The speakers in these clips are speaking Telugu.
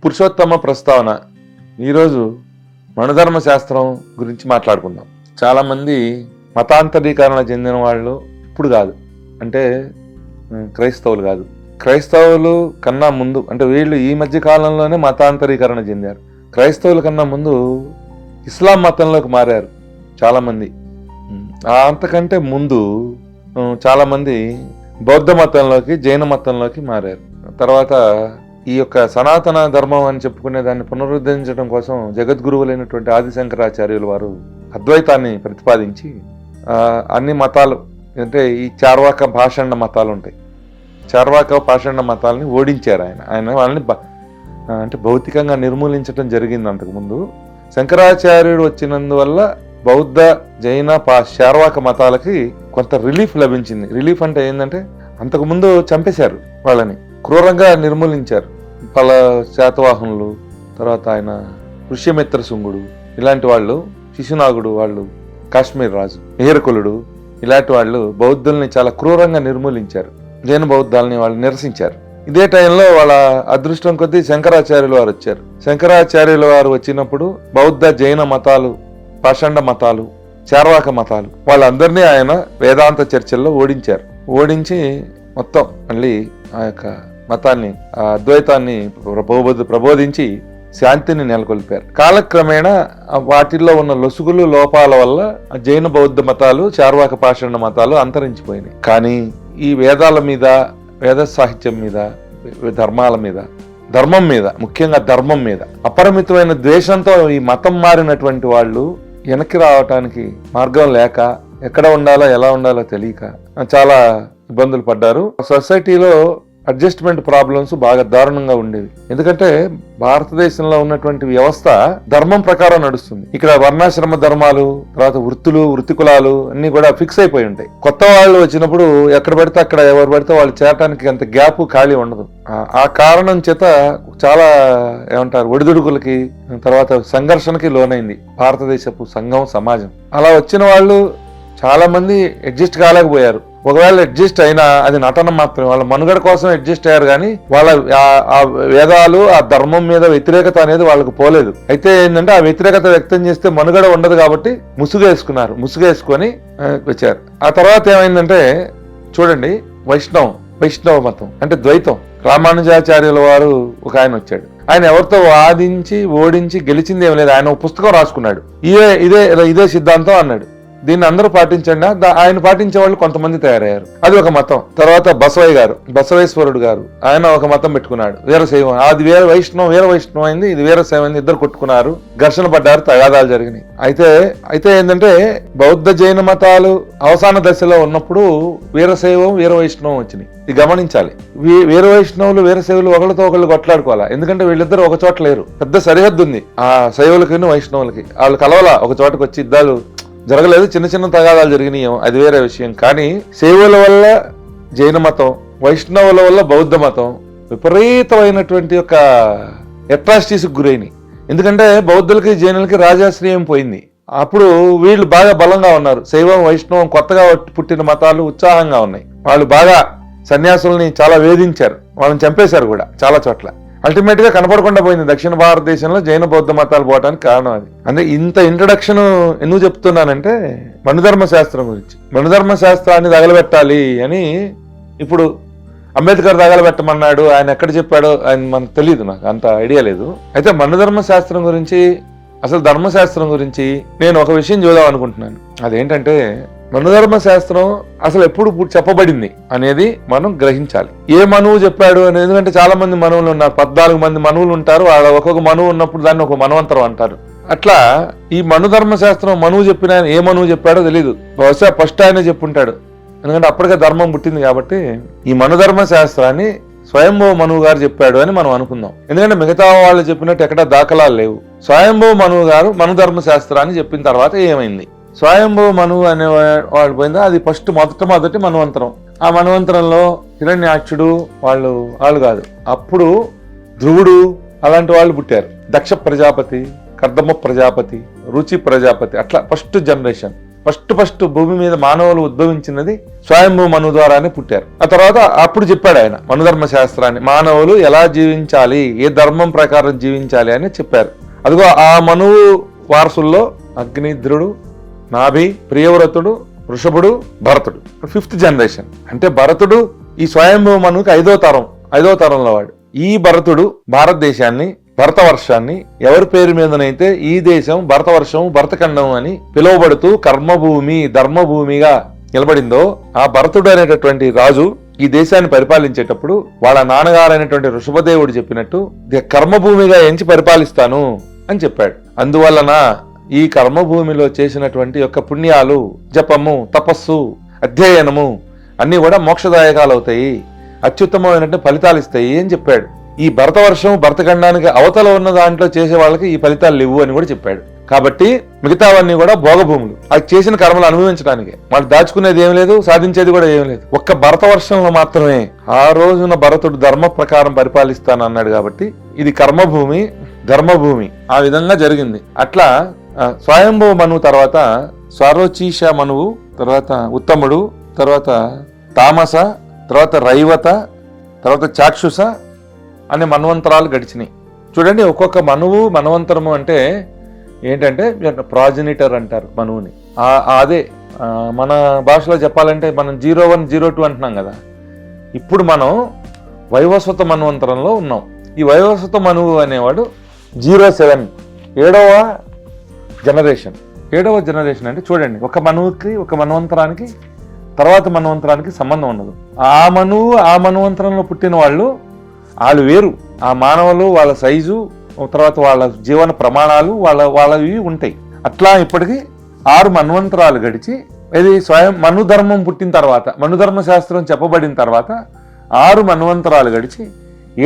పురుషోత్తమ ప్రస్తావన. ఈరోజు మనుధర్మ శాస్త్రం గురించి మాట్లాడుకుందాం. చాలామంది మతాంతరీకరణ చెందిన వాళ్ళు ఇప్పుడు కాదు, అంటే క్రైస్తవులు కాదు, క్రైస్తవులు కన్నా ముందు, అంటే వీళ్ళు ఈ మధ్య కాలంలోనే మతాంతరీకరణ చెందారు. క్రైస్తవుల కన్నా ముందు ఇస్లాం మతంలోకి మారారు చాలామంది. అంతకంటే ముందు చాలామంది బౌద్ధ మతంలోకి, జైన మతంలోకి మారారు. తర్వాత ఈ యొక్క సనాతన ధర్మం అని చెప్పుకునే దాన్ని పునరుద్ధరించడం కోసం జగద్గురువులైనటువంటి ఆదిశంకరాచార్యులు వారు అద్వైతాన్ని ప్రతిపాదించి అన్ని మతాలు, అంటే ఈ చార్వాక పాషండ మతాలు ఉంటాయి, చార్వాక పాషండ మతాలని ఓడించారు. ఆయన వాళ్ళని అంటే భౌతికంగా నిర్మూలించడం జరిగింది. అంతకుముందు శంకరాచార్యుడు వచ్చినందువల్ల బౌద్ధ, జైన, చార్వాక మతాలకి కొంత రిలీఫ్ లభించింది. రిలీఫ్ అంటే ఏంటంటే అంతకుముందు చంపేశారు, వాళ్ళని క్రూరంగా నిర్మూలించారు. పల శాతవాహనులు, తర్వాత ఆయన ఋష్యమిత్ర శృంగుడు, ఇలాంటి వాళ్ళు, శిశునాగుడు, వాళ్ళు కాశ్మీర్ రాజు, మిహిరకులుడు, ఇలాంటి వాళ్ళు బౌద్ధుల్ని చాలా క్రూరంగా నిర్మూలించారు. జైన బౌద్ధాలని వాళ్ళు నిరసించారు. ఇదే టైంలో వాళ్ళ అదృష్టం కొద్దీ శంకరాచార్యుల వారు వచ్చారు. శంకరాచార్యుల వారు వచ్చినప్పుడు బౌద్ధ, జైన మతాలు, పాషండ మతాలు, చార్వాక మతాలు, వాళ్ళందరినీ ఆయన వేదాంత చర్చల్లో ఓడించారు. ఓడించి మొత్తం మళ్ళీ ఆ యొక్క మతాన్ని, ఆ అద్వైతాన్ని ప్రబోధించి శాంతిని నెలకొల్పారు. కాలక్రమేణా వాటిల్లో ఉన్న లొసుగులు, లోపాల వల్ల జైన బౌద్ధ మతాలు, చార్వాక పాషండ మతాలు అంతరించిపోయినాయి. కానీ ఈ వేదాల మీద, వేద సాహిత్యం మీద, ధర్మాల మీద, ధర్మం మీద, ముఖ్యంగా ధర్మం మీద అపరిమితమైన ద్వేషంతో ఈ మతం మారినటువంటి వాళ్ళు వెనక్కి రావటానికి మార్గం లేక, ఎక్కడ ఉండాలో ఎలా ఉండాలో తెలియక చాలా ఇబ్బందులు పడ్డారు. సొసైటీలో అడ్జస్ట్మెంట్ ప్రాబ్లమ్స్ బాగా దారుణంగా ఉండేవి. ఎందుకంటే భారతదేశంలో ఉన్నటువంటి వ్యవస్థ ధర్మం ప్రకారం నడుస్తుంది. ఇక్కడ వర్ణాశ్రమ ధర్మాలు, తర్వాత వృత్తులు, వృత్తి కులాలు అన్ని కూడా ఫిక్స్ అయిపోయి ఉంటాయి. కొత్త వాళ్ళు వచ్చినప్పుడు ఎక్కడ పడితే అక్కడ ఎవరు పడితే వాళ్ళు చేరటానికి అంత గ్యాప్, ఖాళీ ఉండదు. ఆ కారణం చేత చాలా ఏమంటారు, ఒడిదుడుకులకి, తర్వాత సంఘర్షణకి లోనైంది భారతదేశపు సంఘం, సమాజం. అలా వచ్చిన వాళ్ళు చాలా మంది అడ్జస్ట్ కాలేకపోయారు. ఒకవేళ అడ్జస్ట్ అయినా అది నటన మాత్రమే, వాళ్ళ మనుగడ కోసం అడ్జస్ట్ అయ్యారు. కానీ వాళ్ళ ఆ వేదాలు, ఆ ధర్మం మీద వ్యతిరేకత అనేది వాళ్ళకు పోలేదు. అయితే ఏంటంటే ఆ వ్యతిరేకత వ్యక్తం చేస్తే మనుగడ ఉండదు కాబట్టి ముసుగేసుకున్నారు. ముసుగేసుకొని వచ్చారు. ఆ తర్వాత ఏమైందంటే చూడండి, వైష్ణవ మతం అంటే ద్వైతం. రామానుజాచార్యుల వారు ఒక ఆయన వచ్చాడు. ఆయన ఎవరితో వాదించి ఓడించి గెలిచింది ఏం లేదు. ఆయన ఒక పుస్తకం రాసుకున్నాడు, ఇదే సిద్ధాంతం అన్నాడు. దీన్ని అందరూ పాటించండి. ఆయన పాటించే వాళ్ళు కొంతమంది తయారయ్యారు. అది ఒక మతం. తర్వాత బసవేశ్వరుడు గారు, ఆయన ఒక మతం పెట్టుకున్నాడు, వీరశైవం. అది వీర వైష్ణవం అయింది, ఇది వీరశైవం అయింది. ఇద్దరు కొట్టుకున్నారు, ఘర్షణ పడ్డారు, తగాదాలు జరిగినాయి. అయితే ఏంటంటే బౌద్ధ, జైన మతాలు అవసాన దశలో ఉన్నప్పుడు వీరశైవం, వీర వైష్ణవం వచ్చినాయి. ఇది గమనించాలి. వీర వైష్ణవులు, వీరశైవులు ఒకరితో ఒకళ్ళు కొట్లాడుకోవాలా. ఎందుకంటే వీళ్ళిద్దరు ఒక చోట లేరు, పెద్ద సరిహద్దు ఉంది ఆ శైవులకి, వైష్ణవులకి. వాళ్ళు కలవాలా, ఒక చోటకు వచ్చి యుద్ధాలు జరగలేదు, చిన్న చిన్న తగాదాలు జరిగినాయి, అది వేరే విషయం. కానీ శైవుల వల్ల జైన మతం, వైష్ణవుల వల్ల బౌద్ధ మతం విపరీతమైనటువంటి ఒక అట్రాసిటీస్కి గురైనాయి. ఎందుకంటే బౌద్ధులకి, జైనులకి రాజాశ్రయం పోయింది. అప్పుడు వీళ్ళు బాగా బలంగా ఉన్నారు. శైవం, వైష్ణవం కొత్తగా పుట్టిన మతాలు ఉత్సాహంగా ఉన్నాయి. వాళ్ళు బాగా సన్యాసుల్ని చాలా వేధించారు, వాళ్ళని చంపేశారు కూడా చాలా చోట్ల. అల్టిమేట్ గా కనపడకుండా పోయింది దక్షిణ భారతదేశంలో జైన బౌద్ధ మతాలు పోవడానికి కారణం అది. అంటే ఇంత ఇంట్రడక్షన్ ఎందుకు చెప్తున్నానంటే మనుధర్మ శాస్త్రం గురించి. మనుధర్మ శాస్త్రాన్ని తగలబెట్టాలి అని ఇప్పుడు అంబేద్కర్ తగలబెట్టమన్నాడు. ఆయన ఎక్కడ చెప్పాడో ఆయన మనకు తెలియదు, నాకు అంత ఐడియా లేదు. అయితే మనుధర్మ శాస్త్రం గురించి, అసలు ధర్మశాస్త్రం గురించి నేను ఒక విషయం చూద్దాం అనుకుంటున్నాను. అదేంటంటే మనుధర్మ శాస్త్రం అసలు ఎప్పుడు చెప్పబడింది అనేది మనం గ్రహించాలి. ఏ మనువు చెప్పాడు అనేది. ఎందుకంటే చాలా మంది మనువులు ఉన్నారు, 14 మంది మనువులు ఉంటారు. వాళ్ళ ఒక్కొక్క మనువు ఉన్నప్పుడు దాన్ని ఒక మన్వంతరం అంటారు. అట్లా ఈ మనుధర్మ శాస్త్రం మనువు చెప్పిన ఏ మనువు చెప్పాడో తెలియదు. బహుశా ఫస్ట్ ఆయన చెప్పుంటాడు, ఎందుకంటే అప్పటికే ధర్మం పుట్టింది కాబట్టి. ఈ మనుధర్మ శాస్త్రాన్ని స్వయంభూ మనువు గారు చెప్పాడు అని మనం అనుకుందాం. ఎందుకంటే మిగతా వాళ్ళు చెప్పినట్టు ఎక్కడ దాఖలాలు లేవు. స్వయంభూ మనువు గారు మనుధర్మ శాస్త్రాన్ని చెప్పిన తర్వాత ఏమైంది? స్వయంభూ మనువు అనే వాడు పోయిందా, అది ఫస్ట్ మొదటి మన్వంతరం. ఆ మన్వంతరంలో హిరణ్యాక్షుడు వాళ్ళు కాదు, అప్పుడు ధ్రువుడు అలాంటి వాళ్ళు పుట్టారు. దక్ష ప్రజాపతి, కర్దమ ప్రజాపతి, రుచి ప్రజాపతి, అట్లా ఫస్ట్ జనరేషన్. ఫస్ట్ భూమి మీద మానవులు ఉద్భవించినది స్వయంభూ మను ద్వారానే పుట్టారు. ఆ తర్వాత అప్పుడు చెప్పాడు ఆయన మనుధర్మ శాస్త్రాన్ని, మానవులు ఎలా జీవించాలి, ఏ ధర్మం ప్రకారం జీవించాలి అని చెప్పారు. అదిగో ఆ మనువు వారసుల్లో అగ్నిధ్రుడు, నాభి, ప్రియవ్రతుడు, వృషభుడు, భరతుడు 5th జనరేషన్. అంటే భరతుడు ఈ స్వయంభూ మనువుకి 5వ తరంలో వాడు. ఈ భరతుడు భారతదేశాన్ని, భరతవర్షాన్ని ఎవరి పేరు మీదనైతే ఈ దేశం భరతవర్షం, భరతఖండం అని పిలువబడుతూ కర్మభూమి, ధర్మభూమిగా నిలబడిందో, ఆ భరతుడు అనేటటువంటి రాజు ఈ దేశాన్ని పరిపాలించేటప్పుడు వాళ్ళ నాన్నగారైనటువంటి వృషభదేవుడు చెప్పినట్టు కర్మభూమిగా ఎంచి పరిపాలిస్తాను అని చెప్పాడు. అందువలన ఈ కర్మభూమిలో చేసినటువంటి యొక్క పుణ్యాలు, జపము, తపస్సు, అధ్యయనము అన్ని కూడా మోక్షదాయకాలు అవుతాయి, అత్యుత్తమమైనటువంటి ఫలితాలు ఇస్తాయి అని చెప్పాడు. ఈ భరతవర్షం, భరతఖండానికి అవతల ఉన్న దాంట్లో చేసే వాళ్ళకి ఈ ఫలితాలు లేవు అని కూడా చెప్పాడు. కాబట్టి మిగతావన్నీ కూడా భోగభూములు, అది చేసిన కర్మలు అనుభవించడానికి. వాళ్ళు దాచుకునేది ఏం లేదు, సాధించేది కూడా ఏం లేదు. ఒక్క భరతవర్షంలో మాత్రమే ఆ రోజున భరతుడు ధర్మ ప్రకారం పరిపాలిస్తాను అన్నాడు. కాబట్టి ఇది కర్మభూమి, ధర్మభూమి. ఆ విధంగా జరిగింది. అట్లా స్వయంభూ మనువు తర్వాత స్వరోచీష మనువు, తర్వాత ఉత్తముడు, తర్వాత తామస, తర్వాత రైవత, తర్వాత చాక్షుష అనే మన్వంతరాలు గడిచినాయి. చూడండి, ఒక్కొక్క మనువు మన్వంతరము అంటే ఏంటంటే ప్రాజెనిటర్ అంటారు మనువుని. అదే మన భాషలో చెప్పాలంటే మనం 01, 02 అంటున్నాం కదా. ఇప్పుడు మనం వైవస్వత మన్వంతరంలో ఉన్నాం. ఈ వైవస్వత మనువు అనేవాడు 07, 7వ జనరేషన్. 7వ జనరేషన్ అంటే చూడండి, ఒక మనువుకి, ఒక మన్వంతరానికి, తర్వాత మన్వంతరానికి సంబంధం ఉండదు. ఆ మన్వంతరంలో పుట్టిన వాళ్ళు వేరు. ఆ మానవులు వాళ్ళ సైజు, తర్వాత వాళ్ళ జీవన ప్రమాణాలు వాళ్ళవి ఉంటాయి. అట్లా ఇప్పటికీ 6 మన్వంతరాలు గడిచి, ఇది స్వయం మనుధర్మం పుట్టిన తర్వాత, మనుధర్మ శాస్త్రం చెప్పబడిన తర్వాత 6 మన్వంతరాలు గడిచి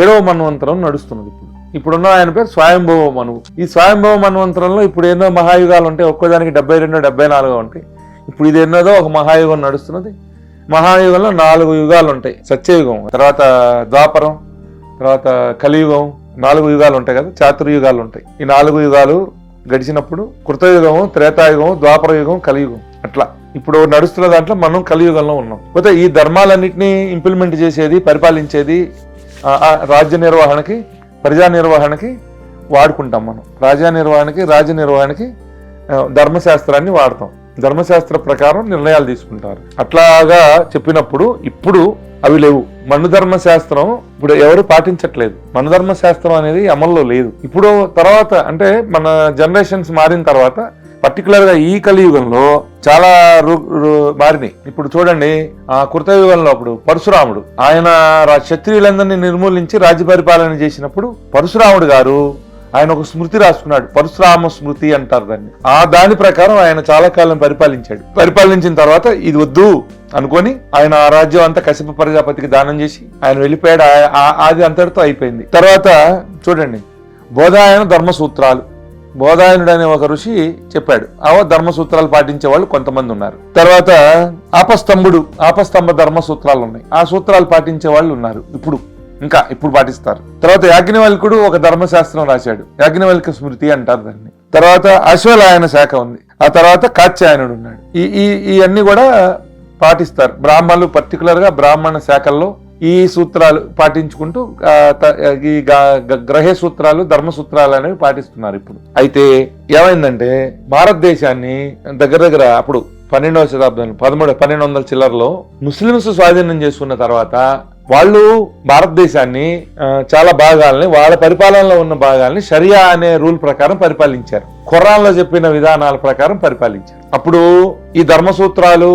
7వ మన్వంతరం నడుస్తున్నది. ఇప్పుడున్న ఆయన పేరు స్వయంభవ మనువు. ఈ స్వయంభవ మన్వంతరంలో ఇప్పుడు ఎన్నో మహాయుగాలు ఉంటాయి. ఒక్కోదానికి 72, 74 ఉంటాయి. ఇప్పుడు ఇది ఎన్నోదో ఒక మహాయుగం నడుస్తున్నది. మహాయుగంలో 4 యుగాలు ఉంటాయి. సత్యయుగం, తర్వాత ద్వాపరం, తర్వాత కలియుగం, 4 యుగాలు ఉంటాయి కదా, చాతుర్యుగాలు ఉంటాయి. ఈ 4 యుగాలు గడిచినప్పుడు కృతయుగము, త్రేతాయుగం, ద్వాపర యుగం, కలియుగం. అట్లా ఇప్పుడు నడుస్తున్న దాంట్లో మనం కలియుగంలో ఉన్నాం. పోతే ఈ ధర్మాలన్నింటినీ ఇంప్లిమెంట్ చేసేది, పరిపాలించేది రాజ్య నిర్వహణకి, ప్రజా నిర్వహణకి వాడుకుంటాం మనం. రాజనిర్వహణకి ధర్మశాస్త్రాన్ని వాడతాం. ధర్మశాస్త్ర ప్రకారం నిర్ణయాలు తీసుకుంటారు. అట్లాగా చెప్పినప్పుడు ఇప్పుడు అవి లేవు. మనుధర్మశాస్త్రం ఇప్పుడు ఎవరు పాటించట్లేదు. మనుధర్మశాస్త్రం అనేది అమల్లో లేదు. ఇప్పుడు తర్వాత అంటే మన జనరేషన్స్ మారిన తర్వాత, పర్టికులర్ గా ఈ కలియుగంలో చాలా మారినాయి. ఇప్పుడు చూడండి, ఆ కృతయుగంలో అప్పుడు పరశురాముడు ఆయన క్షత్రియులందరినీ నిర్మూలించి రాజ్య పరిపాలన చేసినప్పుడు పరశురాముడు గారు ఆయన ఒక స్మృతి రాసుకున్నాడు. పరశురామ స్మృతి అంటారు దాన్ని. దాని ప్రకారం ఆయన చాలా కాలం పరిపాలించాడు. పరిపాలించిన తర్వాత ఇది వద్దు అనుకొని ఆయన ఆ రాజ్యం అంతా కశ్యప ప్రజాపతికి దానం చేసి ఆయన వెళ్ళిపోయాడు. అది అంతటితో అయిపోయింది. తర్వాత చూడండి, బోధాయన ధర్మసూత్రాలు. బోధాయనుడు అనే ఒక ఋషి చెప్పాడు. ధర్మసూత్రాలు పాటించే వాళ్ళు కొంతమంది ఉన్నారు. తర్వాత ఆపస్తంభ ధర్మసూత్రాలు ఉన్నాయి. ఆ సూత్రాలు పాటించే వాళ్ళు ఉన్నారు. ఇప్పుడు పాటిస్తారు. తర్వాత యాజ్ఞవల్కుడు ఒక ధర్మశాస్త్రం రాశాడు. యాజ్ఞవల్క స్మృతి అంటారు దాన్ని. తర్వాత అశ్వలాయన శాఖ ఉంది. ఆ తర్వాత కాత్యాయనుడు ఉన్నాడు. ఈ అన్ని కూడా పాటిస్తారు బ్రాహ్మణులు. పర్టికులర్ గా బ్రాహ్మణ శాఖల్లో ఈ సూత్రాలు పాటించుకుంటూ ఈ గ్రహ సూత్రాలు, ధర్మ సూత్రాలు అనేవి పాటిస్తున్నారు ఇప్పుడు. అయితే ఏమైందంటే భారతదేశాన్ని దగ్గర అప్పుడు 12వ శతాబ్దంలో 1200 చిల్లరలో ముస్లింస్ స్వాధీనం చేసుకున్న తర్వాత వాళ్ళు భారతదేశాన్ని చాలా భాగాల్ని, వాళ్ళ పరిపాలనలో ఉన్న భాగాల్ని షరియా అనే రూల్ ప్రకారం పరిపాలించారు. ఖురాన్లో చెప్పిన విధానాల ప్రకారం పరిపాలించారు. అప్పుడు ఈ ధర్మసూత్రాలు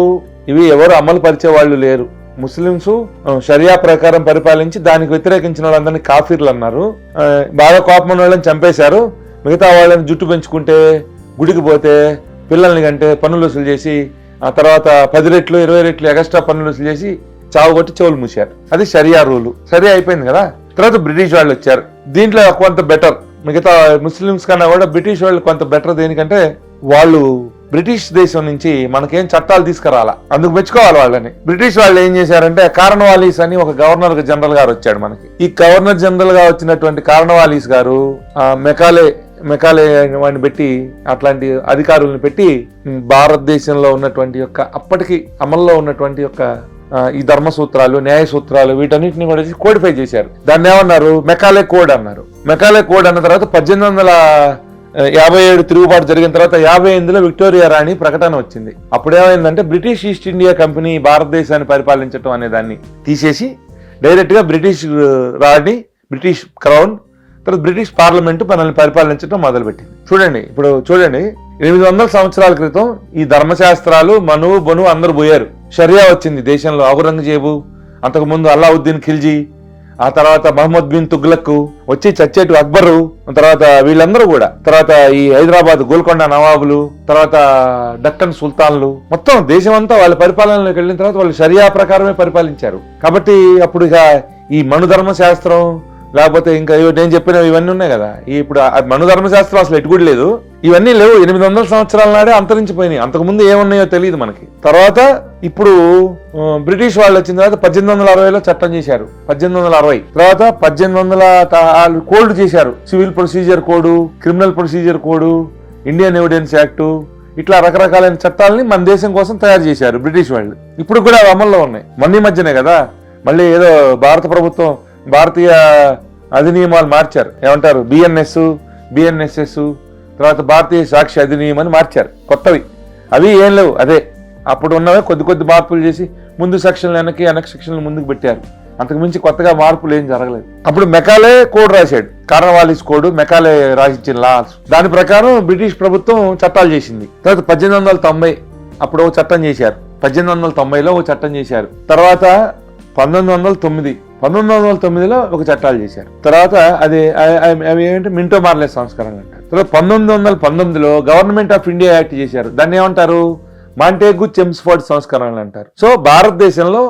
ఇవి ఎవరు అమలు పరిచే వాళ్ళు లేరు. ముస్లింస్ షరియా ప్రకారం పరిపాలించి దానికి వ్యతిరేకించిన వాళ్ళందరినీ కాఫీర్లు అన్నారు. బాగా కోపం వాళ్ళని చంపేశారు. మిగతా వాళ్ళని జుట్టు పెంచుకుంటే, గుడికి పోతే, పిల్లల్ని కంటే పన్నులు వసూలు చేసి, ఆ తర్వాత 10 రెట్లు 20 రెట్లు ఎక్స్ట్రా పన్నులు వసూలు చేసి చావు కొట్టి చెవులు మూసారు. అది షరియా రూలు. షరియా అయిపోయింది కదా. తర్వాత బ్రిటిష్ వాళ్ళు వచ్చారు. దీంట్లో కొంత బెటర్, మిగతా ముస్లింస్ కన్నా కూడా బ్రిటిష్ వాళ్ళు కొంత బెటర్. దేనికంటే వాళ్ళు బ్రిటిష్ దేశం నుంచి మనకేం చట్టాలు తీసుకురాలా, అందుకు మెచ్చుకోవాలి వాళ్ళని. బ్రిటిష్ వాళ్ళు ఏం చేశారంటే కార్నవాలీస్ అని ఒక గవర్నర్ జనరల్ గారు వచ్చాడు మనకి. ఈ గవర్నర్ జనరల్ గా వచ్చినటువంటి కార్నవాలీస్ గారు మెకాలే మెకాలే వాడిని పెట్టి అట్లాంటి అధికారులను పెట్టి భారతదేశంలో ఉన్నటువంటి యొక్క అప్పటికి అమల్లో ఉన్నటువంటి యొక్క ఈ ధర్మ సూత్రాలు, న్యాయ సూత్రాలు వీటన్నిటిని కూడా కోడిఫై చేశారు. దాన్ని ఏమన్నారు? మెకాలే కోడ్ అన్నారు. మెకాలే కోడ్ అన్న తర్వాత 1857 తిరుగుబాటు జరిగిన తర్వాత 58లో విక్టోరియా రాణి ప్రకటన వచ్చింది. అప్పుడేమైందంటే బ్రిటిష్ ఈస్ట్ ఇండియా కంపెనీ భారతదేశాన్ని పరిపాలించడం అనే దాన్ని తీసేసి డైరెక్ట్ గా బ్రిటిష్ రాణి, బ్రిటిష్ క్రౌన్, తర్వాత బ్రిటిష్ పార్లమెంటు మనల్ని పరిపాలించడం మొదలుపెట్టింది. ఇప్పుడు చూడండి 800 సంవత్సరాల క్రితం ఈ ధర్మశాస్త్రాలు మనువు బొనువు అందరూ పోయారు. షరియా వచ్చింది దేశంలో. ఔరంగజేబు, అంతకుముందు అల్లావుద్దీన్ ఖిల్జీ, ఆ తర్వాత మహమ్మద్ బిన్ తుగ్లక్, వచ్చి చచ్చేటు అక్బరు, తర్వాత వీళ్ళందరూ కూడా, తర్వాత ఈ హైదరాబాద్ గోల్కొండ నవాబులు, తర్వాత డక్కన్ సుల్తాన్లు, మొత్తం దేశం అంతా వాళ్ళ పరిపాలనలోకి వెళ్ళిన తర్వాత వాళ్ళు షరియా ప్రకారమే పరిపాలించారు. కాబట్టి అప్పుడు ఇక ఈ మనుధర్మ శాస్త్రం లేకపోతే ఇంకా నేను చెప్పినవి ఇవన్నీ ఉన్నాయి కదా, ఇప్పుడు మనుధర్మశాస్త్రం అసలు ఎటు కూడా లేదు, ఇవన్నీ లేవు. 800 సంవత్సరాల నాడే అంతరించిపోయినాయి. అంతకుముందు ఏమున్నాయో తెలియదు మనకి. తర్వాత ఇప్పుడు బ్రిటిష్ వాళ్ళు వచ్చిన తర్వాత 1860లో చట్టం చేశారు. 1860 తర్వాత 1800 కోడ్ చేశారు. Civil procedure code, criminal procedure code, Indian evidence act, ఇట్లా రకరకాలైన చట్టాలని మన దేశం కోసం తయారు చేశారు బ్రిటిష్ వాళ్ళు. ఇప్పుడు కూడా అవి అమల్లో ఉన్నాయి. మొన్న మధ్యనే కదా మళ్ళీ ఏదో భారత ప్రభుత్వం భారతీయ అధినియమాలు మార్చారు. ఏమంటారు? బిఎన్ఎస్ఎస్, తర్వాత భారతీయ సాక్షి అధినియమం అని మార్చారు. కొత్తవి అవి ఏం లేవు. అదే అప్పుడు ఉన్నవే కొద్ది మార్పులు చేసి ముందు సెక్షన్లు వెనక్కి సెక్షన్లు ముందుకు పెట్టారు. అంతకు మించి కొత్తగా మార్పులు ఏం జరగలేదు. అప్పుడు మెకాలే కోడ్ రాశాడు, కార్నవాలిస్ కోడ్ మెకాలే రాసించిన లాస్. దాని ప్రకారం బ్రిటిష్ ప్రభుత్వం చట్టాలు చేసింది. తర్వాత 1890 అప్పుడు ఒక చట్టం చేశారు. 1890లో ఒక చట్టం చేశారు. తర్వాత 1909లో ఒక చట్టాలు చేశారు. తర్వాత అవి ఏంటంటే మింటో మార్లెస్ సంస్కరణ అంటారు. తర్వాత 1919లో గవర్నమెంట్ ఆఫ్ ఇండియా యాక్ట్ చేశారు. దాన్ని ఏమంటారు? మాంటేగు చెమ్స్ఫోర్డ్ సంస్కరణలు అంటారు. సో భారతదేశంలో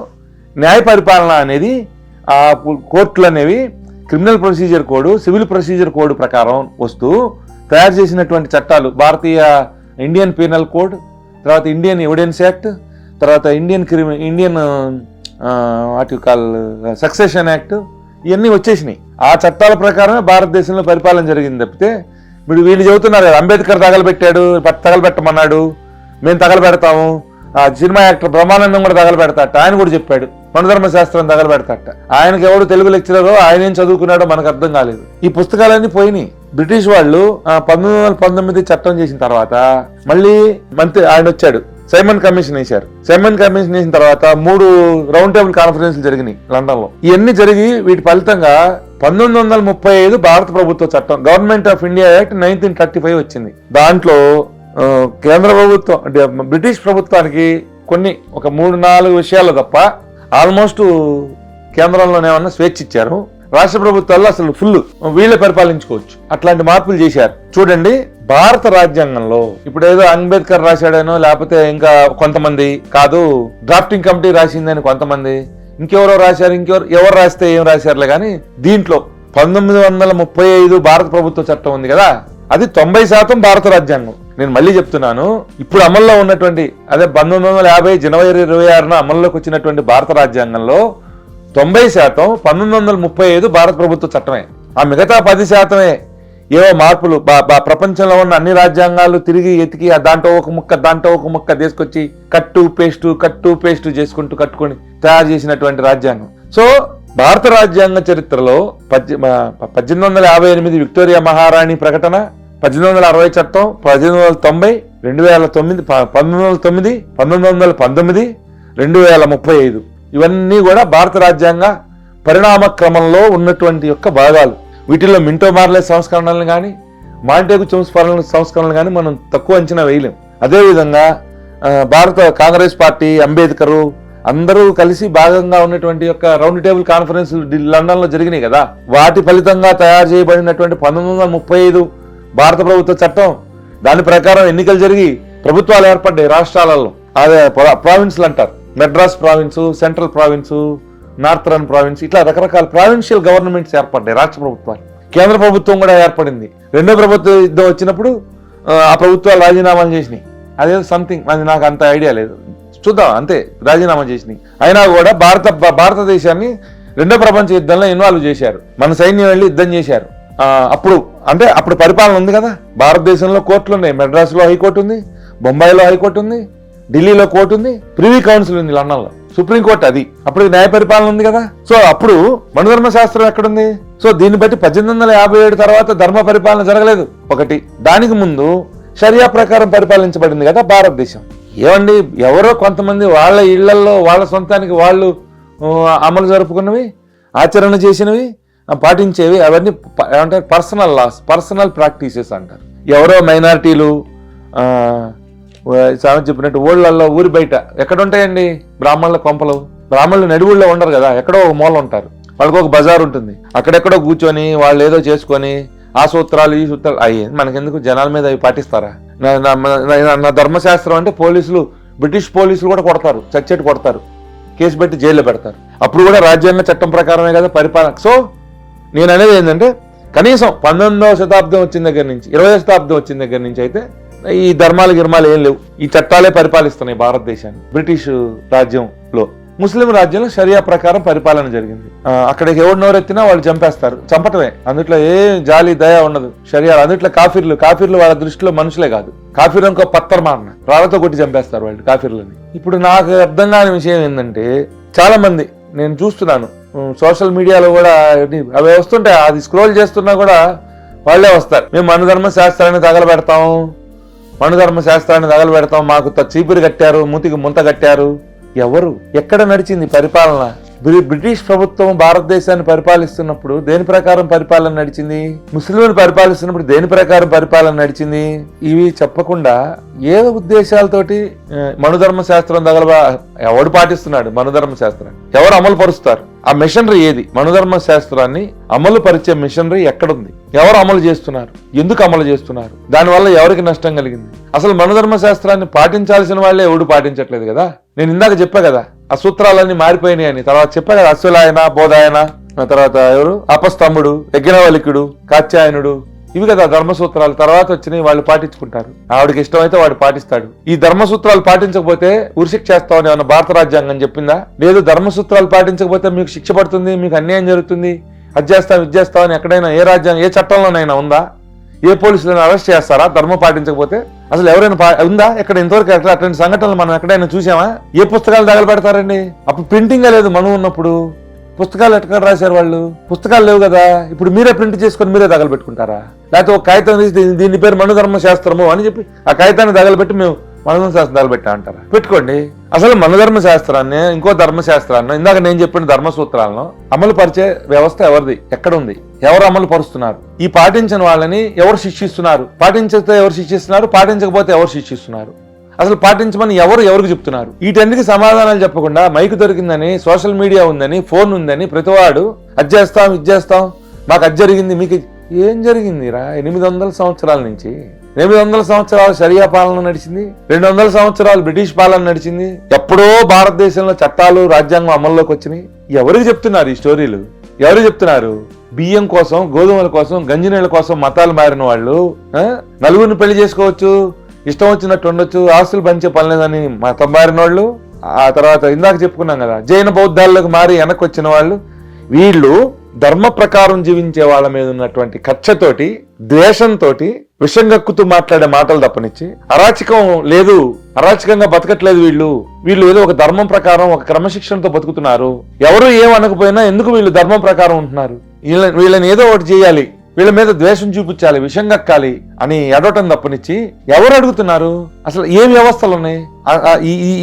న్యాయ పరిపాలన అనేది ఆ కోర్టులు అనేవి criminal procedure code, civil procedure code ప్రకారం వస్తూ తయారు చేసినటువంటి చట్టాలు భారతీయ ఇండియన్ పీనల్ కోడ్, తర్వాత ఇండియన్ ఎవిడెన్స్ యాక్ట్, తర్వాత ఇండియన్ వాటి కాల్ సక్సెషన్ యాక్ట్, ఇవన్నీ వచ్చేసినాయి. ఆ చట్టాల ప్రకారమే భారతదేశంలో పరిపాలన జరిగింది తప్పితే మీరు వీళ్ళు చెబుతున్నారు కదా అంబేద్కర్ తగలబెట్టమన్నాడు, మేము తగలబెడతాము, ఆ సినిమా యాక్టర్ బ్రహ్మానందం కూడా తగలబెడతాట, ఆయన కూడా చెప్పాడు మనుధర్మ శాస్త్రం తగలబెడతాట. ఆయనకి ఎవడు తెలుగు లెక్చరరో ఆయన ఏం చదువుకున్నాడో మనకు అర్థం కాలేదు. ఈ పుస్తకాలన్నీ పోయినాయి. బ్రిటిష్ వాళ్ళు 1919 చట్టం చేసిన తర్వాత మళ్ళీ ఆయన వచ్చాడు, సైమన్ కమిషన్ వేశారు. సైమన్ కమిషన్ వేసిన తర్వాత 3 రౌండ్ టేబుల్ కాన్ఫరెన్స్లు జరిగినాయి లండన్ లో. ఇవన్నీ జరిగి వీటి ఫలితంగా 1935 భారత ప్రభుత్వ చట్టం గవర్నమెంట్ ఆఫ్ ఇండియా యాక్ట్ 1935 వచ్చింది. దాంట్లో కేంద్ర ప్రభుత్వం అంటే బ్రిటిష్ ప్రభుత్వానికి ఒక 3-4 విషయాలు తప్ప ఆల్మోస్ట్ కేంద్రంలోనేమన్నా స్వేచ్ఛ ఇచ్చారు. రాష్ట్ర ప్రభుత్వాల్లో అసలు ఫుల్ వీళ్ళే పరిపాలించుకోవచ్చు. అట్లాంటి మార్పులు చేశారు. చూడండి భారత రాజ్యాంగంలో ఇప్పుడు ఏదో అంబేద్కర్ రాశాడనో లేకపోతే ఇంకా కొంతమంది కాదు డ్రాఫ్టింగ్ కమిటీ రాసిందని కొంతమంది, ఇంకెవరో రాశారు, ఎవరు రాస్తే ఏం రాశారులే కానీ దీంట్లో 1935 భారత ప్రభుత్వ చట్టం ఉంది కదా, అది 90% భారత రాజ్యాంగం. నేను మళ్ళీ చెప్తున్నాను, ఇప్పుడు అమల్లో ఉన్నటువంటి అదే 1950 జనవరి 26న అమల్లోకి వచ్చినటువంటి భారత రాజ్యాంగంలో 90% 1935 భారత ప్రభుత్వ చట్టమే. ఆ మిగతా 10% ఏవో మార్పులు ప్రపంచంలో ఉన్న అన్ని రాజ్యాంగాలు తిరిగి ఎతికి దాంట్లో ఒక ముక్క తీసుకొచ్చి కట్టు పేస్టు చేసుకుంటూ కట్టుకొని తయారు చేసినటువంటి రాజ్యాంగం. సో భారత రాజ్యాంగ చరిత్రలో 1858 విక్టోరియా మహారాణి ప్రకటన, 1860 చట్టం, 1890, 2009, 1909, 1919, 2035 ఇవన్నీ కూడా భారత రాజ్యాంగ పరిణామ క్రమంలో ఉన్నటువంటి యొక్క భాగాలు. వీటిల్లో మింటో మార్లెస్ సంస్కరణలు కానీ మాంటేగు చెమ్స్ఫోర్డ్ సంస్కరణలు కానీ మనం తక్కువ అంచనా వేయలేం. అదేవిధంగా భారత కాంగ్రెస్ పార్టీ, అంబేద్కరు అందరూ కలిసి భాగంగా ఉన్నటువంటి యొక్క రౌండ్ టేబుల్ కాన్ఫరెన్స్ లండన్ లో జరిగినాయి కదా, వాటి ఫలితంగా తయారు చేయబడినటువంటి 1935 భారత ప్రభుత్వ చట్టం, దాని ప్రకారం ఎన్నికలు జరిగి ప్రభుత్వాలు ఏర్పడ్డాయి రాష్ట్రాలలో. అదే ప్రావిన్స్లు అంటారు, Madras province, central province, northern province, ఇట్లా రకరకాల ప్రావిన్షియల్ గవర్నమెంట్స్ ఏర్పడ్డాయి రాష్ట్ర ప్రభుత్వాలు. కేంద్ర ప్రభుత్వం కూడా ఏర్పడింది. రెండో ప్రభుత్వ యుద్ధం వచ్చినప్పుడు ఆ ప్రభుత్వాలు రాజీనామాలు చేసినాయి. అదే సంథింగ్, అది నాకు అంత ఐడియా లేదు, చూద్దాం, అంతే రాజీనామా చేసినాయి. అయినా కూడా భారతదేశాన్ని రెండో ప్రపంచ యుద్ధంలో ఇన్వాల్వ్ చేశారు. మన సైన్యం వెళ్ళి యుద్ధం చేశారు. అప్పుడు అంటే అప్పుడు పరిపాలన ఉంది కదా, భారతదేశంలో కోర్టులు ఉన్నాయి. మెడ్రాస్లో హైకోర్టు ఉంది, బొంబాయిలో హైకోర్టు ఉంది, ఢిల్లీలో కోర్టు ఉంది, ప్రివీ కౌన్సిల్ ఉంది లండన్లో, సుప్రీంకోర్టు అది. అప్పుడు న్యాయ పరిపాలన ఉంది కదా. సో అప్పుడు మనుధర్మ శాస్త్రం ఎక్కడుంది? సో దీన్ని బట్టి 1857 తర్వాత ధర్మ పరిపాలన జరగలేదు ఒకటి. దానికి ముందు షరియా ప్రకారం పరిపాలించబడింది కదా భారతదేశం. ఏమండి, ఎవరో కొంతమంది వాళ్ళ ఇళ్లలో వాళ్ళ సొంతానికి వాళ్ళు అమలు జరుపుకున్నవి, ఆచరణ చేసినవి, పాటించేవి అవన్నీ ఏమంటారు? పర్సనల్ లాస్, పర్సనల్ ప్రాక్టీసెస్ అంటారు. ఎవరో మైనారిటీలు చెప్పినట్టు ఊళ్ళల్లో ఊరి బయట ఎక్కడ ఉంటాయండి బ్రాహ్మణుల కొంపలు? బ్రాహ్మణులు నడివుల్లో ఉండరు కదా, ఎక్కడో ఒక మూల ఉంటారు. వాళ్ళకి ఒక బజార్ ఉంటుంది, అక్కడెక్కడో కూర్చొని వాళ్ళు ఏదో చేసుకొని ఆ సూత్రాలు ఈ సూత్రాలు అయ్యి మనకెందుకు? జనాల మీద అవి పాటిస్తారా? నా ధర్మశాస్త్రం అంటే పోలీసులు, బ్రిటిష్ పోలీసులు కూడా కొడతారు, చచ్చేట్టు కొడతారు, కేసు పెట్టి జైల్లో పెడతారు. అప్పుడు కూడా రాజ్యాంగ చట్టం ప్రకారమే కదా పరిపాలన. సో నేను అనేది ఏంటంటే కనీసం 19వ శతాబ్దం వచ్చిన దగ్గర నుంచి 20వ శతాబ్దం వచ్చిన దగ్గర నుంచి అయితే ఈ ధర్మాలు గిర్మాలు ఏం లేవు. ఈ చట్టాలే పరిపాలిస్తున్నాయి భారతదేశాన్ని. బ్రిటిష్ రాజ్యంలో, ముస్లిం రాజ్యంలో షరియా ప్రకారం పరిపాలన జరిగింది. అక్కడికి ఎవరు నోరెత్తినా వాళ్ళు చంపేస్తారు, చంపటమే. అందుట్లో ఏ జాలి దయ ఉండదు. షరియా అందుట్లో కాఫీర్లు వాళ్ళ దృష్టిలో మనుషులే కాదు. కాఫీర్ ఇంకో పత్తర్మాన్న రాళ్లతో కొట్టి చంపేస్తారు వాళ్ళు కాఫీర్లని. ఇప్పుడు నాకు అర్థం కాని విషయం ఏంటంటే చాలా మంది నేను చూస్తున్నాను సోషల్ మీడియాలో కూడా అవి వస్తుంటే అది స్క్రోల్ చేస్తున్నా కూడా వాళ్ళే వస్తారు. మేము మనుధర్మ శాస్త్రాన్ని తగలబెడతాం, మాకు చీపురు కట్టారు, మూతికి ముంత కట్టారు. ఎవరు? ఎక్కడ నడిచింది పరిపాలన? బ్రిటిష్ ప్రభుత్వం భారతదేశాన్ని పరిపాలిస్తున్నప్పుడు దేని ప్రకారం పరిపాలన నడిచింది? ముస్లింలు పరిపాలిస్తున్నప్పుడు దేని ప్రకారం పరిపాలన నడిచింది? ఇవి చెప్పకుండా ఏ ఉద్దేశాలతోటి మనుధర్మ శాస్త్రం ఎవడు పాటిస్తున్నాడు? మనుధర్మ శాస్త్రాన్ని ఎవరు అమలు పరుస్తారు? ఆ మిషనరీ ఏది? మనుధర్మ శాస్త్రాన్ని అమలు పరిచే మిషనరీ ఎక్కడుంది? ఎవరు అమలు చేస్తున్నారు? ఎందుకు అమలు చేస్తున్నారు? దానివల్ల ఎవరికి నష్టం కలిగింది? అసలు మనుధర్మ శాస్త్రాన్ని పాటించాల్సిన వాళ్ళే ఎవడు పాటించట్లేదు కదా. నేను ఇందాక చెప్పా కదా ఆ సూత్రాలన్నీ మారిపోయినాయి అని. తర్వాత చెప్పా కదా అశ్వలాయన, బోధాయన, తర్వాత ఎవరు అపస్తంభుడు, యజ్ఞవల్లికుడు, కాత్యాయనుడు, ఇవి కదా ధర్మసూత్రాలు. తర్వాత వచ్చినాయి, వాళ్ళు పాటించుకుంటారు. ఆవిడకి ఇష్టమైతే వాడు పాటిస్తాడు. ఈ ధర్మసూత్రాలు పాటించకపోతే ఉరిశిక్ష చేస్తామని ఏమన్నా భారత రాజ్యాంగం చెప్పిందా? లేదు. ధర్మసూత్రాలు పాటించకపోతే మీకు శిక్ష పడుతుంది, మీకు అన్యాయం జరుగుతుంది, అది చేస్తామని ఎక్కడైనా ఏ రాజ్యాంగం ఏ చట్టంలోనైనా ఉందా? ఏ పోలీసులను అరెస్ట్ చేస్తారా ధర్మం పాటించకపోతే? అసలు ఎవరైనా ఉందా? ఎక్కడ ఇంతవరకు అట్లాంటి సంఘటనలు మనం ఎక్కడైనా చూసామా? ఏ పుస్తకాలు తగలబెడతారండి? అప్పుడు ప్రింటింగ్ లేదు. మనం ఉన్నప్పుడు పుస్తకాలు ఎక్కడ రాశారు వాళ్ళు? పుస్తకాలు లేవు కదా. ఇప్పుడు మీరే ప్రింట్ చేసుకొని మీరే తగలబెట్టుకుంటారా? లేకపోతే ఒక కాగితం తీసి దీని పేరు మనుధర్మ శాస్త్రము అని చెప్పి ఆ కాగితాన్ని తగలబెట్టి మేము మనుధర్మ శాస్త్రం తగలబెట్టా అంటారా? పెట్టుకోండి. అసలు మనుధర్మ శాస్త్రాన్ని ఇంకో ధర్మశాస్త్రాన్ని ఇందాక నేను చెప్పిన ధర్మసూత్రాలను అమలు పరిచే వ్యవస్థ ఎవరిది? ఎక్కడ ఉంది? ఎవరు అమలు పరుస్తున్నారు? ఈ పాటించిన వాళ్ళని ఎవరు శిక్షిస్తున్నారు? పాటించితే ఎవరు శిక్షిస్తున్నారు? పాటించకపోతే ఎవరు శిక్షిస్తున్నారు? అసలు పాటించమని ఎవరికి చెప్తున్నారు? వీటన్నిటికీ సమాధానాలు చెప్పకుండా మైకు దొరికిందని, సోషల్ మీడియా ఉందని, ఫోన్ ఉందని ప్రతివాడు అది చేస్తాం, మాకు అది జరిగింది. మీకు ఏం జరిగింది రా? 800 సంవత్సరాల నుంచి 800 సంవత్సరాలు షరియా పాలన నడిచింది, 200 సంవత్సరాలు బ్రిటిష్ పాలన నడిచింది. ఎప్పుడో భారతదేశంలో చట్టాలు రాజ్యాంగం అమల్లోకి వచ్చినాయి. ఎవరికి చెప్తున్నారు ఈ స్టోరీలు? ఎవరు చెప్తున్నారు? బియ్యం కోసం, గోధుమల కోసం, గంజినీళ్ళ కోసం మతాలు మారిన వాళ్ళు నలుగురిని పెళ్లి చేసుకోవచ్చు, ఇష్టం వచ్చినట్టు ఉండొచ్చు, ఆస్తులు పంచే పనిలేదని మతం మారిన వాళ్ళు, ఆ తర్వాత ఇందాక చెప్పుకున్నాం కదా జైన బౌద్ధాలకు మారి వెనక్కి వచ్చిన వాళ్ళు, వీళ్ళు ధర్మ ప్రకారం జీవించే వాళ్ళ మీద ఉన్నటువంటి కక్షతోటి, ద్వేషంతో విషం గక్కుతూ మాట్లాడే మాటలు తప్పనిచ్చి అరాచకం లేదు, అరాచకంగా బతకట్లేదు. వీళ్ళు ఏదో ఒక ధర్మం ప్రకారం ఒక క్రమశిక్షణతో బతుకుతున్నారు. ఎవరు ఏమనకపోయినా ఎందుకు వీళ్ళు ధర్మం ప్రకారం ఉంటున్నారు? వీళ్ళని ఏదో ఒకటి చేయాలి, వీళ్ళ మీద ద్వేషం చూపించాలి, విషం కక్కాలి అని ఎడవటం తప్పనిచ్చి ఎవరు అడుగుతున్నారు? అసలు ఏం వ్యవస్థలు ఉన్నాయి?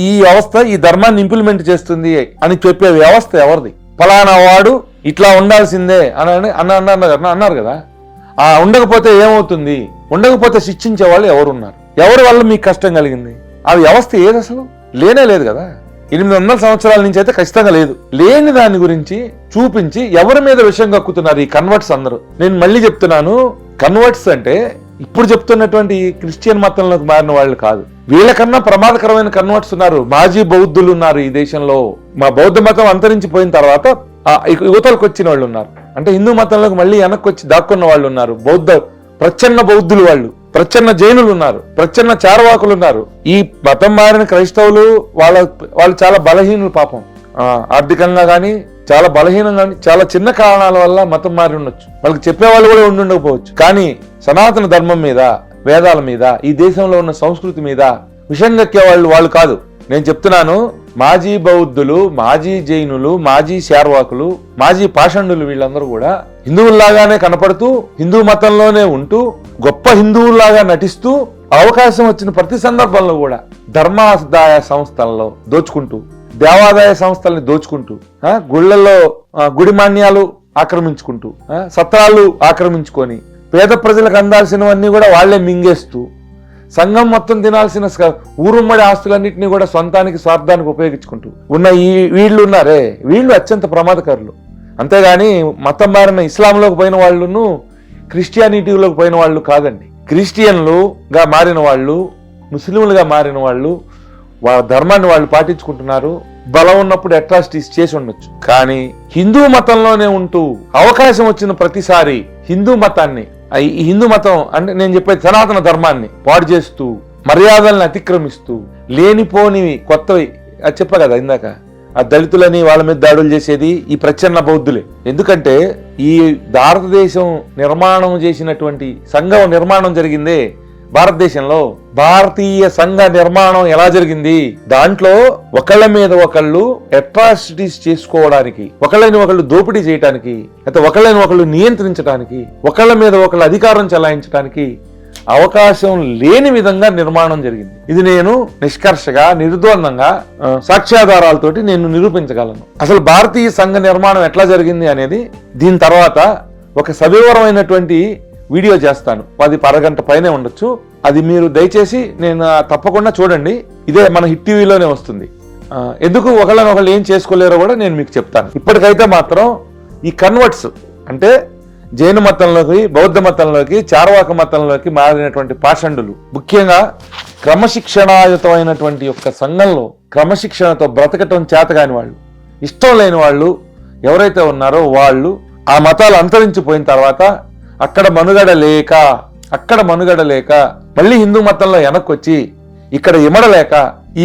ఈ వ్యవస్థ ఈ ధర్మాన్ని ఇంప్లిమెంట్ చేస్తుంది అని చెప్పే వ్యవస్థ ఎవరిది? ఫలానా వాడు ఇట్లా ఉండాల్సిందే అని అన్నారు కదా. ఉండకపోతే ఏమవుతుంది? ఉండకపోతే శిక్షించే వాళ్ళు ఎవరున్నారు? ఎవరి వల్ల మీకు కష్టం కలిగింది? ఆ వ్యవస్థ ఏది? అసలు లేనే లేదు కదా. 800 సంవత్సరాల నుంచి అయితే ఖచ్చితంగా లేదు. లేని దాని గురించి చూపించి ఎవరి మీద విషయం కక్కుతున్నారు ఈ కన్వర్ట్స్ అందరూ. నేను మళ్ళీ చెప్తున్నాను, కన్వర్ట్స్ అంటే ఇప్పుడు చెప్తున్నటువంటి క్రిస్టియన్ మతంలోకి మారిన వాళ్ళు కాదు. వీళ్ళకన్నా ప్రమాదకరమైన కన్వర్ట్స్ ఉన్నారు. మాజీ బౌద్ధులు ఉన్నారు ఈ దేశంలో. మా బౌద్ధ మతం అంతరించిపోయిన తర్వాత యువతలకు వచ్చిన వాళ్ళు ఉన్నారు. అంటే హిందూ మతంలోకి మళ్ళీ వెనక్కి వచ్చి దాక్కున్న వాళ్ళు ఉన్నారు. ప్రచ్ఛన్న బౌద్ధులు, వాళ్ళు ప్రచ్ఛన్న జైనులు ఉన్నారు, ప్రచ్ఛన్న చార్వాకులు ఉన్నారు. ఈ మతం మారిన క్రైస్తవులు వాళ్ళు చాలా బలహీనులు పాపం. ఆర్థికంగా కానీ చాలా బలహీనంగా చాలా చిన్న కారణాల వల్ల మతం మారి ఉండొచ్చు, వాళ్ళకి చెప్పేవాళ్ళు కూడా ఉండకపోవచ్చు. కానీ సనాతన ధర్మం మీద, వేదాల మీద, ఈ దేశంలో ఉన్న సంస్కృతి మీద విషం కక్కే వాళ్ళు కాదు. నేను చెప్తున్నాను, మాజీ బౌద్ధులు, మాజీ జైనులు, మాజీ శార్వాకులు, మాజీ పాషండులు వీళ్ళందరూ కూడా హిందువుల్లాగానే కనపడుతూ, హిందూ మతంలోనే ఉంటూ, గొప్ప హిందువుల్లాగా నటిస్తూ, అవకాశం వచ్చిన ప్రతి సందర్భంలో కూడా ధర్మాదాయ సంస్థల్లో దోచుకుంటూ, దేవాదాయ సంస్థల్ని దోచుకుంటూ, గుళ్ళల్లో గుడి మాన్యాలు ఆక్రమించుకుంటూ, సత్రాలు ఆక్రమించుకొని, పేద ప్రజలకు అందాల్సినవన్నీ కూడా వాళ్లే మింగేస్తూ, సంఘం మొత్తం తినాల్సిన ఊరుమ్మడి ఆస్తులన్నింటినీ కూడా సొంతానికి, స్వార్థానికి ఉపయోగించుకుంటూ ఉన్న వీళ్ళు ఉన్నారే, వీళ్ళు అత్యంత ప్రమాదకారులు. అంతేగాని మతం మారిన ఇస్లాంలోకి పోయిన వాళ్ళను, క్రిస్టియానిటీలోకి పోయిన వాళ్ళు కాదండి. క్రిస్టియన్లుగా మారిన వాళ్ళు, ముస్లింలుగా మారిన వాళ్ళు వాళ్ళ ధర్మాన్ని వాళ్ళు పాటించుకుంటున్నారు. బలం ఉన్నప్పుడు అట్రాసిటీస్ చేసి ఉండొచ్చు. కానీ హిందూ మతంలోనే ఉంటూ అవకాశం వచ్చిన ప్రతిసారి హిందూ మతాన్ని, ఈ హిందూ మతం అంటే నేను చెప్పేది సనాతన ధర్మాన్ని పాడు చేస్తూ, మర్యాదల్ని అతిక్రమిస్తూ, లేనిపోనివి కొత్తవి చెప్పా కదా ఇందాక, ఆ దళితులని వాళ్ళ మీద దాడులు చేసేది ఈ ప్రచ్ఛన్న బౌద్ధులే. ఎందుకంటే ఈ భారతదేశం నిర్మాణం చేసినటువంటి సంఘం నిర్మాణం జరిగిందే భారతదేశంలో. భారతీయ సంఘ నిర్మాణం ఎలా జరిగింది? దాంట్లో ఒకళ్ళ మీద ఒకళ్ళు అట్రాసిటీస్ చేసుకోవడానికి, ఒకళ్ళని ఒకళ్ళు దోపిడీ చేయడానికి, అయితే ఒకళ్ళని ఒకళ్ళు నియంత్రించడానికి, ఒకళ్ళ మీద ఒకళ్ళు అధికారం చెలాయించడానికి అవకాశం లేని విధంగా నిర్మాణం జరిగింది. ఇది నేను నిష్కర్షగా, నిర్ద్వందంగా సాక్ష్యాధారాలతోటి నేను నిరూపించగలను. అసలు భారతీయ సంఘ నిర్మాణం ఎట్లా జరిగింది అనేది దీని తర్వాత ఒక సవివరమైనటువంటి వీడియో చేస్తాను. అది అరగంట పైనే ఉండొచ్చు. అది మీరు దయచేసి నేను తప్పకుండా చూడండి. ఇదే మన హిట్ టీవీలోనే వస్తుంది. ఎందుకు ఒకళ్ళని ఒకళ్ళు ఏం చేసుకోలేరో కూడా నేను మీకు చెప్తాను. ఇప్పటికైతే మాత్రం ఈ కన్వర్ట్స్ అంటే జైన మతంలోకి, బౌద్ధ మతంలోకి, చార్వాక మతంలోకి మారినటువంటి పాషండులు, ముఖ్యంగా క్రమశిక్షణాయుతమైనటువంటి యొక్క సంఘంలో క్రమశిక్షణతో బ్రతకటం చేతగాని వాళ్ళు, ఇష్టం లేని వాళ్ళు ఎవరైతే ఉన్నారో వాళ్ళు ఆ మతాలు అంతరించిపోయిన తర్వాత అక్కడ మనుగడ లేక మళ్ళీ హిందూ మతంలో వెనక్కొచ్చి ఇక్కడ ఇమడలేక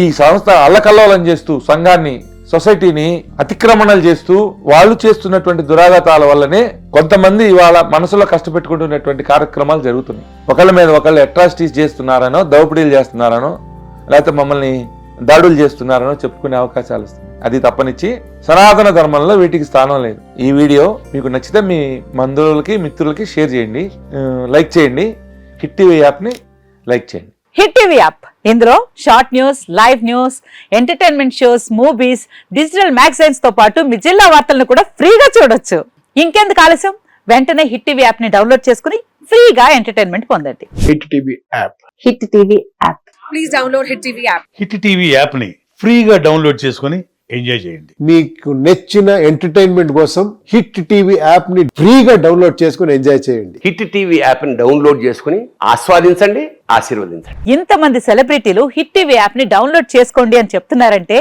ఈ సంస్థ అల్లకల్లోలం చేస్తూ, సంఘాన్ని, సొసైటీని అతిక్రమణలు చేస్తూ, వాళ్ళు చేస్తున్నటువంటి దురాఘాతాల వల్లనే కొంతమంది వాళ్ళ మనసులో కష్టపెట్టుకుంటున్నటువంటి కార్యక్రమాలు జరుగుతున్నాయి. ఒకళ్ళ మీద ఒకళ్ళు అట్రాసిటీస్ చేస్తున్నారనో, దోపిడీలు చేస్తున్నారనో, లేకపోతే మమ్మల్ని దాడులు చేస్తున్నారనో చెప్పుకునే అవకాశాలు వస్తాయి. అది తప్పనిచ్చి సనాతన ధర్మంలో వీటికి స్థానం లేదు. ఈ వీడియో మీకు నచ్చితే మీ బంధువులకి, మిత్రులకి షేర్ చేయండి, లైక్ చేయండి. హిట్ టీవీ యాప్ని లైక్ చేయండి. హిట్ టీవీ యాప్, ఇందులో short news, live news, entertainment shows, movies, digital magazines తో పాటు మీ జిల్లా వార్తలను కూడా ఫ్రీగా చూడొచ్చు. ఇంకెందుకు ఆలస్యం, వెంటనే హిట్ టీవీ యాప్ ని డౌన్లోడ్ చేసుకుని ఫ్రీగా ఎంటర్టైన్మెంట్ పొందండి. Hit TV app. Hit TV app. Please download hit TV app. Hit TV app ని ఫ్రీగా డౌన్లోడ్ చేసుకుని ఎంజాయ్ చేయండి. మీకు నచ్చిన ఎంటర్టైన్మెంట్ కోసం హిట్ టీవీ యాప్ ని ఫ్రీగా డౌన్లోడ్ చేసుకుని ఎంజాయ్ చేయండి. హిట్ టీవీ యాప్ ని డౌన్లోడ్ చేసుకుని ఆస్వాదించండి, ఆశీర్వదించండి. ఇంతమంది సెలబ్రిటీలు హిట్ టీవీ యాప్ ని డౌన్లోడ్ చేసుకోండి అని చెప్తున్నారంటే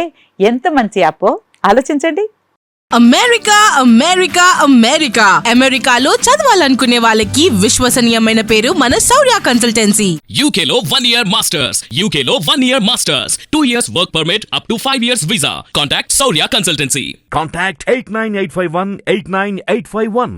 ఎంత మంచి యాప్ ఆలోచించండి. అమెరికా అమెరికా అమెరికా అమెరికాలో చదవాలనుకునే వాళ్ళకి విశ్వసనీయమైన పేరు మన శౌర్య కన్సల్టెన్సీ. UK లో 1 year masters, UK లో 1 year masters, 2 years work permit up to 5 years visa. Contact Saurya Consultancy. Contact 89851 89851.